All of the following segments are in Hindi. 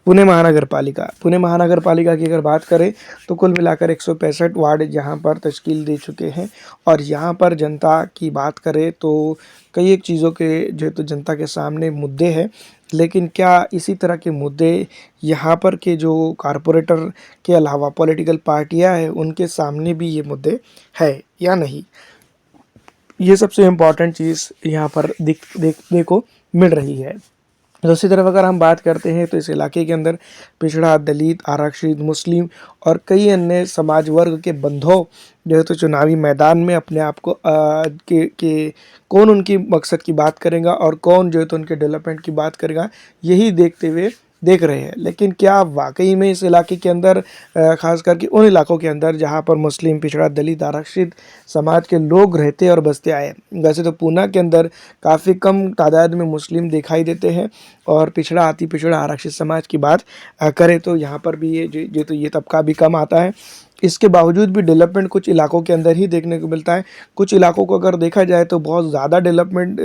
पुणे महानगर पालिका की अगर बात करें तो कुल मिलाकर 165 वार्ड यहाँ पर तश्कील दे चुके हैं। और यहाँ पर जनता की बात करें तो कई एक चीज़ों के जो तो जनता के सामने मुद्दे हैं, लेकिन क्या इसी तरह के मुद्दे यहाँ पर के जो कारपोरेटर के अलावा पॉलिटिकल पार्टियाँ हैं उनके सामने भी ये मुद्दे है या नहीं, ये सबसे इम्पॉर्टेंट चीज़ यहाँ पर देखने को मिल रही है। दूसरी तरफ अगर हम बात करते हैं तो इस इलाके के अंदर पिछड़ा, दलित, आरक्षित, मुस्लिम और कई अन्य समाज वर्ग के बंधुओं जो है तो चुनावी मैदान में अपने आप को कौन उनकी मकसद की बात करेगा और कौन जो है तो उनके डेवलपमेंट की बात करेगा, यही देखते हुए देख रहे हैं। लेकिन क्या वाकई में इस इलाके के अंदर ख़ास करके उन इलाकों के अंदर जहाँ पर मुस्लिम, पिछड़ा, दलित, आरक्षित समाज के लोग रहते और बसते आए, वैसे तो पूना के अंदर काफ़ी कम तादाद में मुस्लिम दिखाई देते हैं और पिछड़ा, अति पिछड़ा, आरक्षित समाज की बात करें तो यहाँ पर भी ये तबका भी कम आता है। इसके बावजूद भी डेवलपमेंट कुछ इलाकों के अंदर ही देखने को मिलता है। कुछ इलाकों को अगर देखा जाए तो बहुत ज़्यादा डेवलपमेंट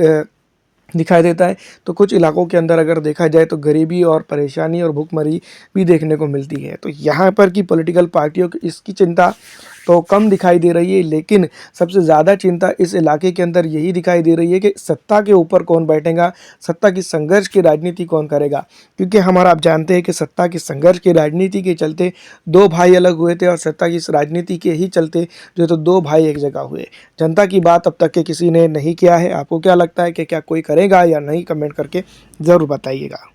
दिखाई देता है, तो कुछ इलाकों के अंदर अगर देखा जाए तो गरीबी और परेशानी और भुखमरी भी देखने को मिलती है। तो यहाँ पर की पॉलिटिकल पार्टियों की इसकी चिंता तो कम दिखाई दे रही है, लेकिन सबसे ज़्यादा चिंता इस इलाके के अंदर यही दिखाई दे रही है कि सत्ता के ऊपर कौन बैठेगा, सत्ता की संघर्ष की राजनीति कौन करेगा। क्योंकि आप जानते हैं कि सत्ता की संघर्ष की राजनीति के चलते दो भाई अलग हुए थे और सत्ता की इस राजनीति के ही चलते जो तो दो भाई एक जगह हुए। जनता की बात अब तक के किसी ने नहीं किया है। आपको क्या लगता है कि क्या कोई करेगा या नहीं, कमेंट करके ज़रूर बताइएगा।